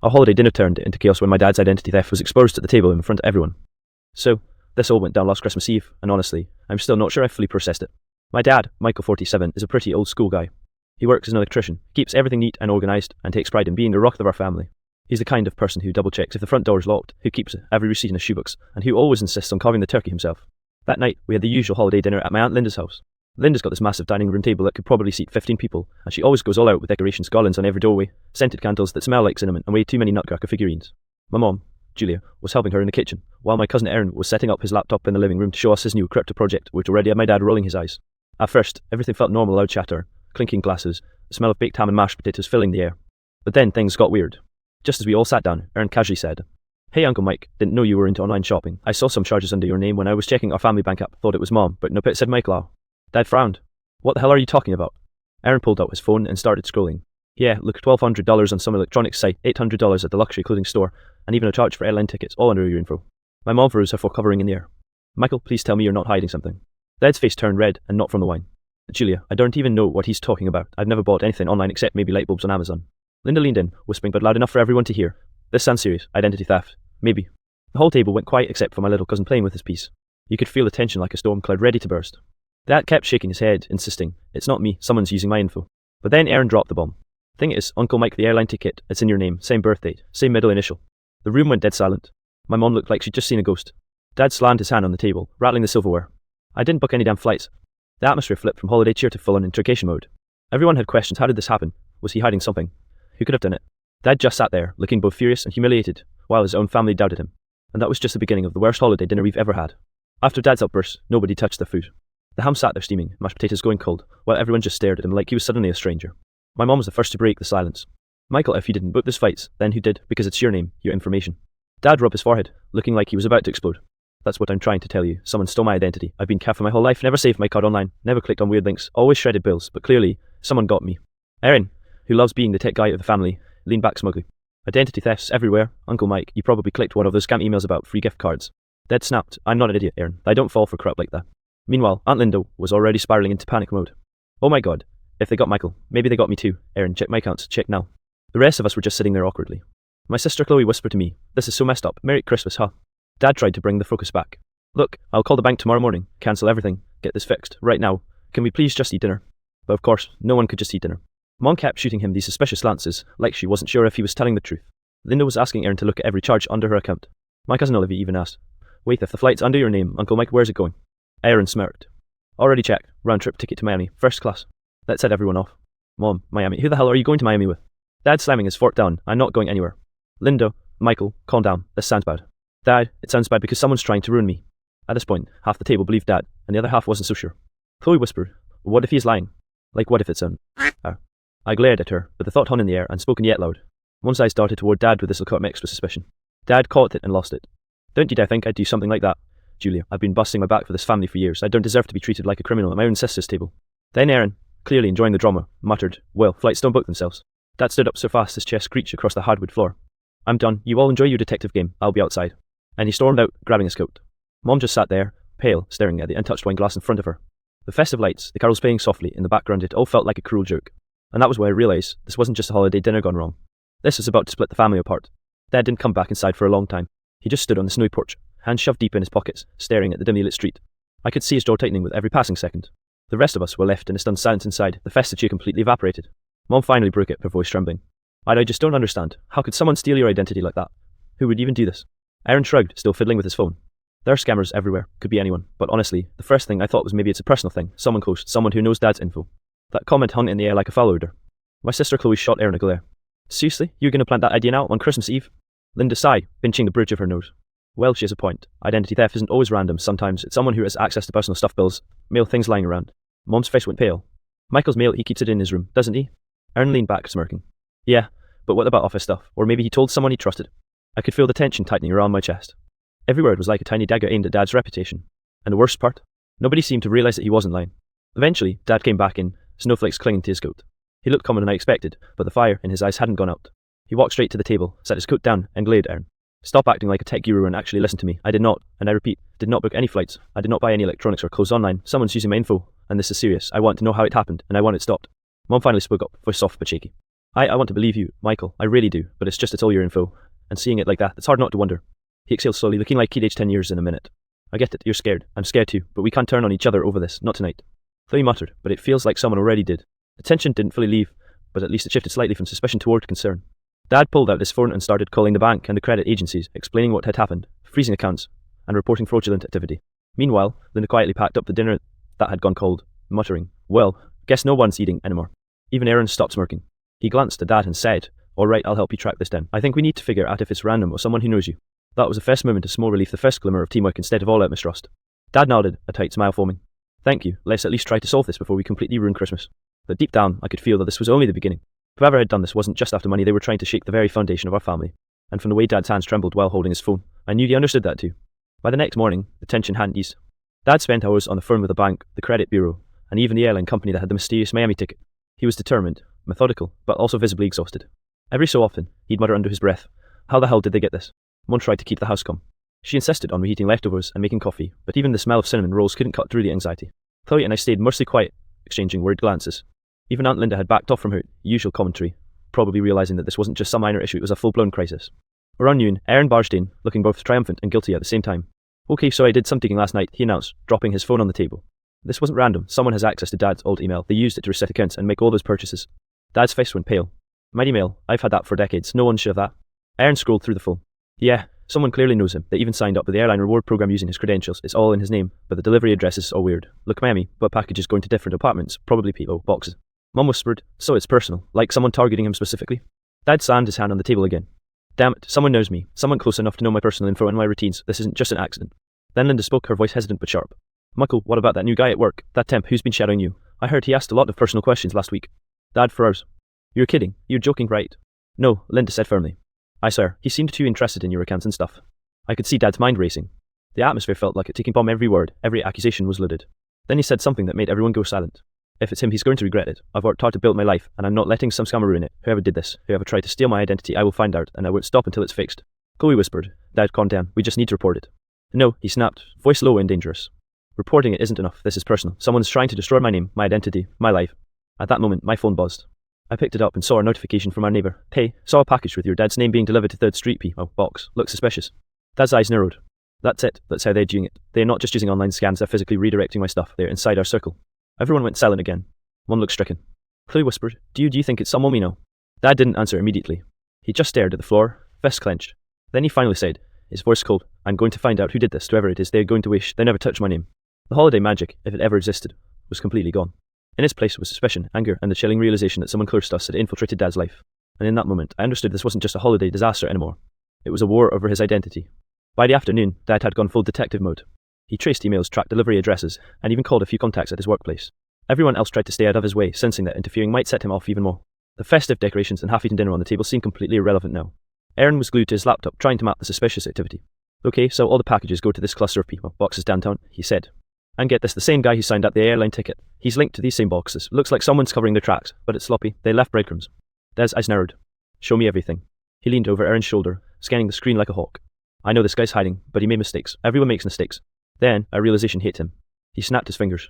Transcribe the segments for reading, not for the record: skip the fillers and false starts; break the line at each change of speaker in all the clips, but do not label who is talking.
Our holiday dinner turned into chaos when my dad's identity theft was exposed at the table in front of everyone. So, this all went down last Christmas Eve, and honestly, I'm still not sure I fully processed it. My dad, Michael 47, is a pretty old school guy. He works as an electrician, keeps everything neat and organised, and takes pride in being the rock of our family. He's the kind of person who double checks if the front door is locked, who keeps every receipt in a shoebox, and who always insists on carving the turkey himself. That night, we had the usual holiday dinner at my Aunt Linda's house. Linda's got this massive dining room table that could probably seat 15 people, and she always goes all out with decorations, garlands on every doorway, scented candles that smell like cinnamon, and way too many nutcracker figurines. My mom, Julia, was helping her in the kitchen, while my cousin Aaron was setting up his laptop in the living room to show us his new crypto project, which already had my dad rolling his eyes. At first, everything felt normal: loud chatter, clinking glasses, the smell of baked ham and mashed potatoes filling the air. But then things got weird. Just as we all sat down, Aaron casually said, "Hey Uncle Mike, didn't know you were into online shopping. I saw some charges under your name when I was checking our family bank app. Thought it was Mom, but nope, it said Michael." Dad frowned. "What the hell are you talking about?" Aaron pulled out his phone and started scrolling. "Yeah, look, $1,200 on some electronics site, $800 at the luxury clothing store, and even a charge for airline tickets, all under your info." My mom froze, her full covering in the air. "Michael, please tell me you're not hiding something." Dad's face turned red, and not from the wine. "Julia, I don't even know what he's talking about. I've never bought anything online except maybe light bulbs on Amazon." Linda leaned in, whispering but loud enough for everyone to hear. "This sounds serious. Identity theft. Maybe." The whole table went quiet except for my little cousin playing with his piece. You could feel the tension like a storm cloud ready to burst. Dad kept shaking his head, insisting, "It's not me, someone's using my info." But then Aaron dropped the bomb. "Thing is, Uncle Mike, the airline ticket, it's in your name, same birth date, same middle initial." The room went dead silent. My mom looked like she'd just seen a ghost. Dad slammed his hand on the table, rattling the silverware. "I didn't book any damn flights." The atmosphere flipped from holiday cheer to full-on interrogation mode. Everyone had questions. How did this happen? Was he hiding something? Who could have done it? Dad just sat there, looking both furious and humiliated, while his own family doubted him. And that was just the beginning of the worst holiday dinner we've ever had. After Dad's outburst, nobody touched their food. The ham sat there steaming, mashed potatoes going cold, while everyone just stared at him like he was suddenly a stranger. My mom was the first to break the silence. "Michael, if you didn't book these flights, then who did? Because it's your name, your information." Dad rubbed his forehead, looking like he was about to explode. "That's what I'm trying to tell you. Someone stole my identity. I've been careful my whole life, never saved my card online, never clicked on weird links, always shredded bills, but clearly, someone got me." Aaron, who loves being the tech guy of the family, leaned back smugly. "Identity thefts everywhere. Uncle Mike, you probably clicked one of those scam emails about free gift cards." Dad snapped, "I'm not an idiot, Aaron. I don't fall for crap like that." Meanwhile, Aunt Linda was already spiraling into panic mode. "Oh my god, if they got Michael, maybe they got me too. Aaron, check my accounts, check now." The rest of us were just sitting there awkwardly. My sister Chloe whispered to me, "This is so messed up. Merry Christmas, huh?" Dad tried to bring the focus back. "Look, I'll call the bank tomorrow morning, cancel everything, get this fixed, right now. Can we please just eat dinner?" But of course, no one could just eat dinner. Mom kept shooting him these suspicious glances, like she wasn't sure if he was telling the truth. Linda was asking Aaron to look at every charge under her account. My cousin Olivia even asked, "Wait, if the flight's under your name, Uncle Mike, where's it going?" Aaron smirked. "Already checked. Round-trip ticket to Miami, first class." That set everyone off. "Mom, Miami? Who the hell are you going to Miami with?" Dad slamming his fork down, "I'm not going anywhere." "Linda, Michael, calm down. This sounds bad." "Dad, it sounds bad because someone's trying to ruin me." At this point, half the table believed Dad, and the other half wasn't so sure. Chloe whispered, "What if he's lying? Like what if it's I glared at her, but the thought hung in the air, unspoken yet loud. Mom's eyes darted toward Dad with this look mixed with suspicion. Dad caught it and lost it. "Don't you dare think I'd do something like that. Julia, I've been busting my back for this family for years. I don't deserve to be treated like a criminal at my own sister's table." Then Aaron, clearly enjoying the drama, muttered, "Well, flights don't book themselves." Dad stood up so fast his chest screeched across the hardwood floor. "I'm done. You all enjoy your detective game. I'll be outside." And he stormed out, grabbing his coat. Mom just sat there, pale, staring at the untouched wine glass in front of her. The festive lights, the carols playing softly in the background, it all felt like a cruel joke. And that was where I realised this wasn't just a holiday dinner gone wrong. This was about to split the family apart. Dad didn't come back inside for a long time. He just stood on the snowy porch, hands shoved deep in his pockets, staring at the dimly lit street. I could see his jaw tightening with every passing second. The rest of us were left in a stunned silence inside, the festive cheer completely evaporated. Mom finally broke it, her voice trembling. "I just don't understand. How could someone steal your identity like that? Who would even do this?" Aaron shrugged, still fiddling with his phone. "There are scammers everywhere. Could be anyone. But honestly, the first thing I thought was maybe it's a personal thing. Someone close, someone who knows Dad's info." That comment hung in the air like a foul odor. My sister Chloe shot Aaron a glare. "Seriously? You're going to plant that idea now on Christmas Eve?" Linda sighed, pinching the bridge of her nose. "Well, she has a point. Identity theft isn't always random. Sometimes it's someone who has access to personal stuff, bills, mail, things lying around." Mom's face went pale. "Michael's mail, he keeps it in his room, doesn't he?" Aaron leaned back, smirking. "Yeah, but what about office stuff? Or maybe he told someone he trusted." I could feel the tension tightening around my chest. Every word was like a tiny dagger aimed at Dad's reputation. And the worst part? Nobody seemed to realise that he wasn't lying. Eventually, Dad came back in, snowflakes clinging to his coat. He looked calmer than I expected, but the fire in his eyes hadn't gone out. He walked straight to the table, set his coat down, and glared at Aaron. "Stop acting like a tech guru and actually listen to me. I did not, and I repeat, did not book any flights. I did not buy any electronics or clothes online. Someone's using my info, and this is serious. I want to know how it happened, and I want it stopped." Mom finally spoke up, voice soft but shaky. I want to believe you, Michael, I really do, but it's all your info. And seeing it like that, it's hard not to wonder. He exhaled slowly, looking like he'd aged 10 years in a minute. I get it, you're scared. I'm scared too, but we can't turn on each other over this, not tonight. Chloe muttered, but it feels like someone already did. The tension didn't fully leave, but at least it shifted slightly from suspicion toward concern. Dad pulled out his phone and started calling the bank and the credit agencies, explaining what had happened, freezing accounts, and reporting fraudulent activity. Meanwhile, Linda quietly packed up the dinner that had gone cold, muttering, well, guess no one's eating anymore. Even Aaron stopped smirking. He glanced at Dad and said, all right, I'll help you track this down. I think we need to figure out if it's random or someone who knows you. That was the first moment of small relief, the first glimmer of teamwork instead of all-out mistrust. Dad nodded, a tight smile forming. Thank you, let's at least try to solve this before we completely ruin Christmas. But deep down, I could feel that this was only the beginning. Whoever had done this wasn't just after money, they were trying to shake the very foundation of our family. And from the way Dad's hands trembled while holding his phone, I knew he understood that too. By the next morning, the tension hadn't eased. Dad spent hours on the phone with the bank, the credit bureau, and even the airline company that had the mysterious Miami ticket. He was determined, methodical, but also visibly exhausted. Every so often, he'd mutter under his breath, how the hell did they get this? Mom tried to keep the house calm. She insisted on reheating leftovers and making coffee, but even the smell of cinnamon rolls couldn't cut through the anxiety. Chloe and I stayed mercilessly quiet, exchanging worried glances. Even Aunt Linda had backed off from her usual commentary, probably realizing that this wasn't just some minor issue, it was a full-blown crisis. Around noon, Aaron barged in, looking both triumphant and guilty at the same time. Okay, so I did some digging last night, he announced, dropping his phone on the table. This wasn't random, someone has access to Dad's old email, they used it to reset accounts and make all those purchases. Dad's face went pale. My email, I've had that for decades, no one should have that. Aaron scrolled through the phone. Yeah, someone clearly knows him, they even signed up with the airline reward program using his credentials, it's all in his name, but the delivery address is all weird. Look Miami, but packages going to different apartments, probably P.O. boxes. Mum whispered, so it's personal, like someone targeting him specifically? Dad slammed his hand on the table again. Damn it, someone knows me, someone close enough to know my personal info and my routines, this isn't just an accident. Then Linda spoke, her voice hesitant but sharp. Michael, what about that new guy at work, that temp who's been shadowing you? I heard he asked a lot of personal questions last week. Dad froze. You're kidding, you're joking, right? No, Linda said firmly. I swear, he seemed too interested in your accounts and stuff. I could see Dad's mind racing. The atmosphere felt like a ticking bomb, every word, every accusation was loaded. Then he said something that made everyone go silent. If it's him, he's going to regret it. I've worked hard to build my life, and I'm not letting some scammer ruin it. Whoever did this, whoever tried to steal my identity, I will find out, and I won't stop until it's fixed. Chloe whispered. Dad, calm down, we just need to report it. No, he snapped, voice low and dangerous. Reporting it isn't enough, this is personal. Someone's trying to destroy my name, my identity, my life. At that moment, my phone buzzed. I picked it up and saw a notification from our neighbour. Hey, saw a package with your dad's name being delivered to 3rd Street P.O. box. Looks suspicious. Dad's eyes narrowed. That's it, that's how they're doing it. They're not just using online scans, they're physically redirecting my stuff. They're inside our circle. Everyone went silent again. One looked stricken. Chloe whispered, Do you think it's someone we know? Dad didn't answer immediately. He just stared at the floor, fists clenched. Then he finally said, his voice cold, I'm going to find out who did this, whoever it is, they're going to wish they never touched my name. The holiday magic, if it ever existed, was completely gone. In its place was suspicion, anger, and the chilling realization that someone close to us had infiltrated Dad's life. And in that moment, I understood this wasn't just a holiday disaster anymore. It was a war over his identity. By the afternoon, Dad had gone full detective mode. He traced emails, tracked delivery addresses, and even called a few contacts at his workplace. Everyone else tried to stay out of his way, sensing that interfering might set him off even more. The festive decorations and half-eaten dinner on the table seemed completely irrelevant now. Aaron was glued to his laptop, trying to map the suspicious activity. Okay, so all the packages go to this cluster of P.O. boxes downtown, he said. And get this, the same guy who signed up the airline ticket. He's linked to these same boxes. Looks like someone's covering their tracks, but it's sloppy. They left breadcrumbs. Dad's eyes narrowed. Show me everything. He leaned over Aaron's shoulder, scanning the screen like a hawk. I know this guy's hiding, but he made mistakes. Everyone makes mistakes. Then, a realization hit him. He snapped his fingers.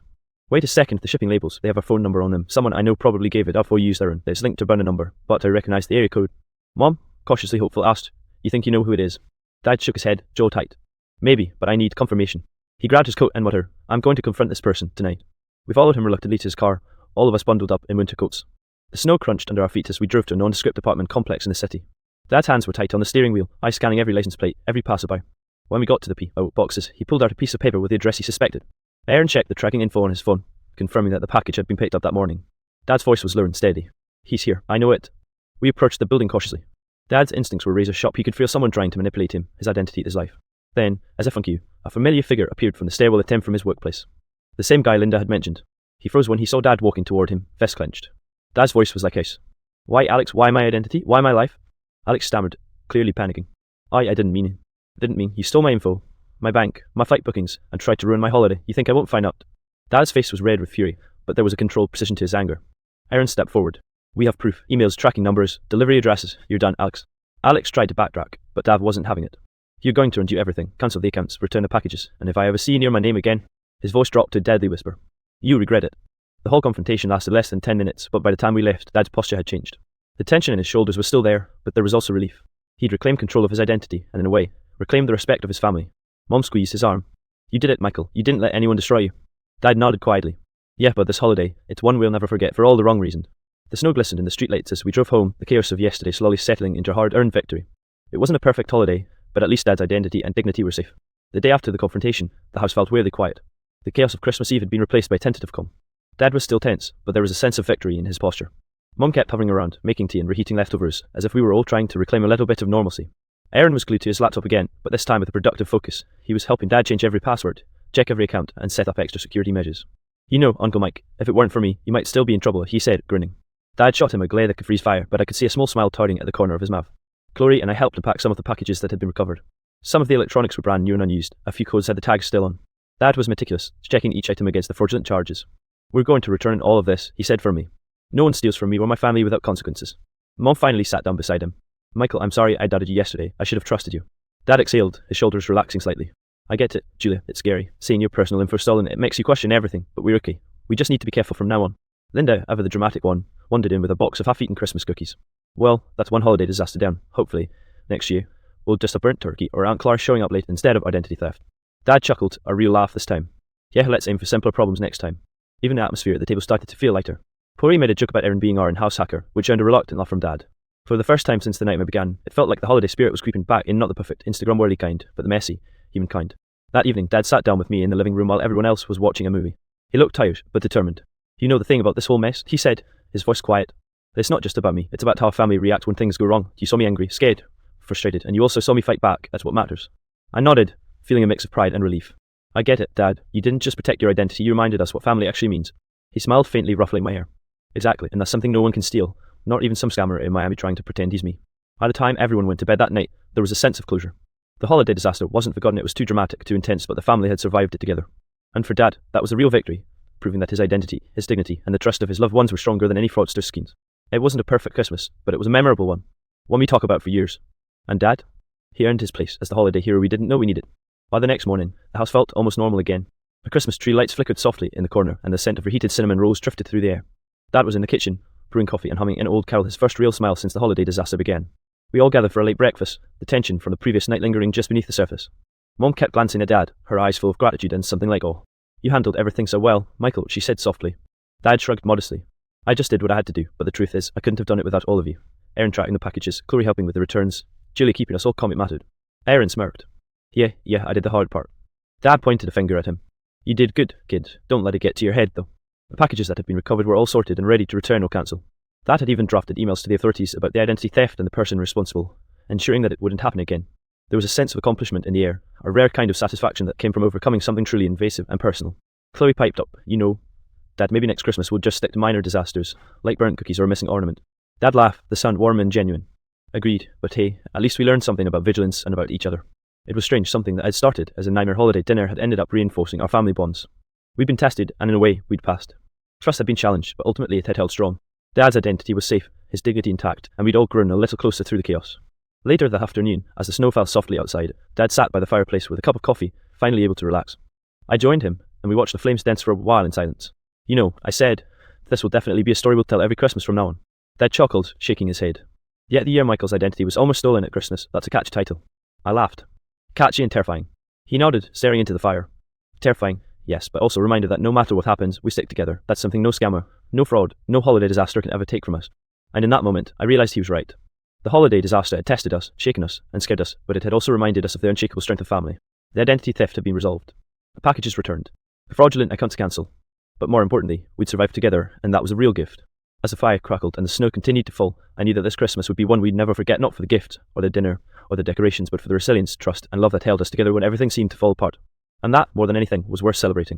Wait a second, the shipping labels, they have a phone number on them. Someone I know probably gave it up or used their own. It's linked to a burner number, but I recognize the area code. Mom, cautiously hopeful, asked, You think you know who it is? Dad shook his head, jaw tight. Maybe, but I need confirmation. He grabbed his coat and muttered, I'm going to confront this person tonight. We followed him reluctantly to his car, all of us bundled up in winter coats. The snow crunched under our feet as we drove to a nondescript apartment complex in the city. Dad's hands were tight on the steering wheel, eyes scanning every license plate, every passerby. When we got to the P.O. boxes, he pulled out a piece of paper with the address he suspected. Aaron checked the tracking info on his phone, confirming that the package had been picked up that morning. Dad's voice was low and steady. He's here, I know it. We approached the building cautiously. Dad's instincts were razor sharp. He could feel someone trying to manipulate him, his identity, his life. Then, as if on cue, a familiar figure appeared from the stairwell at him from his workplace. The same guy Linda had mentioned. He froze when he saw Dad walking toward him, fist clenched. Dad's voice was like ice. Why, Alex, why my identity? Why my life? Alex stammered, clearly panicking. I didn't mean it. You stole my info, my bank, my flight bookings, and tried to ruin my holiday. You think I won't find out? Dad's face was red with fury, but there was a controlled precision to his anger. Aaron stepped forward. We have proof. Emails, tracking numbers, delivery addresses. You're done, Alex. Alex tried to backtrack, but Dad wasn't having it. You're going to undo everything, cancel the accounts, return the packages, and if I ever see you near my name again, his voice dropped to a deadly whisper. You regret it. The whole confrontation lasted less than 10 minutes, but by the time we left, Dad's posture had changed. The tension in his shoulders was still there, but there was also relief. He'd reclaimed control of his identity, and in a way, reclaimed the respect of his family. Mom squeezed his arm. You did it, Michael. You didn't let anyone destroy you. Dad nodded quietly. Yeah, but this holiday, it's one we'll never forget for all the wrong reasons. The snow glistened in the streetlights as we drove home, the chaos of yesterday slowly settling into a hard-earned victory. It wasn't a perfect holiday, but at least Dad's identity and dignity were safe. The day after the confrontation, the house felt weirdly quiet. The chaos of Christmas Eve had been replaced by tentative calm. Dad was still tense, but there was a sense of victory in his posture. Mum kept hovering around, making tea and reheating leftovers, as if we were all trying to reclaim a little bit of normalcy. Aaron was glued to his laptop again, but this time with a productive focus. He was helping Dad change every password, check every account, and set up extra security measures. You know, Uncle Mike, if it weren't for me, you might still be in trouble, he said, grinning. Dad shot him a glare that could freeze fire, but I could see a small smile darting at the corner of his mouth. Chloe and I helped unpack some of the packages that had been recovered. Some of the electronics were brand new and unused, a few codes had the tags still on. Dad was meticulous, checking each item against the fraudulent charges. We're going to return all of this, he said firmly. No one steals from me or my family without consequences. Mom finally sat down beside him. Michael, I'm sorry I doubted you yesterday. I should have trusted you. Dad exhaled, his shoulders relaxing slightly. I get it, Julia, it's scary. Seeing your personal info stolen, it makes you question everything, but we're okay. We just need to be careful from now on. Linda, ever the dramatic one, wandered in with a box of half-eaten Christmas cookies. Well, that's one holiday disaster down, hopefully. Next year, we'll just have burnt turkey or Aunt Clara showing up late instead of identity theft. Dad chuckled, a real laugh this time. Yeah, let's aim for simpler problems next time. Even the atmosphere at the table started to feel lighter. Pori made a joke about Aaron being our in-house hacker, which earned a reluctant laugh from Dad. For the first time since the nightmare began, it felt like the holiday spirit was creeping back in not the perfect, Instagram-worthy kind, but the messy, human kind. That evening, Dad sat down with me in the living room while everyone else was watching a movie. He looked tired, but determined. You know the thing about this whole mess, he said, his voice quiet. It's not just about me, it's about how a family reacts when things go wrong. You saw me angry, scared, frustrated, and you also saw me fight back. That's what matters. I nodded, feeling a mix of pride and relief. I get it, Dad. You didn't just protect your identity, you reminded us what family actually means. He smiled faintly, ruffling my hair. Exactly, and that's something no one can steal, not even some scammer in Miami trying to pretend he's me. By the time everyone went to bed that night, there was a sense of closure. The holiday disaster wasn't forgotten, it was too dramatic, too intense, but the family had survived it together. And for Dad, that was a real victory, proving that his identity, his dignity, and the trust of his loved ones were stronger than any fraudster's schemes. It wasn't a perfect Christmas, but it was a memorable one we talk about for years. And Dad? He earned his place as the holiday hero we didn't know we needed. By the next morning, the house felt almost normal again. The Christmas tree lights flickered softly in the corner, and the scent of reheated cinnamon rolls drifted through the air. Dad was in the kitchen, brewing coffee and humming an old carol, his first real smile since the holiday disaster began. We all gathered for a late breakfast, the tension from the previous night lingering just beneath the surface. Mom kept glancing at Dad, her eyes full of gratitude and something like awe. You handled everything so well, Michael, she said softly. Dad shrugged modestly. I just did what I had to do, but the truth is, I couldn't have done it without all of you. Aaron tracking the packages, Chloe helping with the returns, Julie keeping us all calm it mattered. Aaron smirked. Yeah, I did the hard part. Dad pointed a finger at him. You did good, kid. Don't let it get to your head, though. The packages that had been recovered were all sorted and ready to return or cancel. Dad had even drafted emails to the authorities about the identity theft and the person responsible, ensuring that it wouldn't happen again. There was a sense of accomplishment in the air, a rare kind of satisfaction that came from overcoming something truly invasive and personal. Chloe piped up, you know, Dad, maybe next Christmas we'll just stick to minor disasters, like burnt cookies or a missing ornament. Dad laughed, the sound warm and genuine. Agreed, but hey, at least we learned something about vigilance and about each other. It was strange, something that had started as a nightmare holiday dinner had ended up reinforcing our family bonds. We'd been tested, and in a way, we'd passed. Trust had been challenged, but ultimately it had held strong. Dad's identity was safe, his dignity intact, and we'd all grown a little closer through the chaos. Later that afternoon, as the snow fell softly outside, Dad sat by the fireplace with a cup of coffee, finally able to relax. I joined him, and we watched the flames dance for a while in silence. You know, I said, this will definitely be a story we'll tell every Christmas from now on. Dad chuckled, shaking his head. Yet the year Michael's identity was almost stolen at Christmas, that's a catchy title. I laughed. Catchy and terrifying. He nodded, staring into the fire. Terrifying, yes, but also a reminder that no matter what happens, we stick together. That's something no scammer, no fraud, no holiday disaster can ever take from us. And in that moment, I realized he was right. The holiday disaster had tested us, shaken us, and scared us, but it had also reminded us of the unshakable strength of family. The identity theft had been resolved. The packages returned. The fraudulent accounts cancelled. But more importantly, we'd survived together, and that was a real gift. As the fire crackled and the snow continued to fall, I knew that this Christmas would be one we'd never forget, not for the gift, or the dinner, or the decorations, but for the resilience, trust, and love that held us together when everything seemed to fall apart. And that, more than anything, was worth celebrating.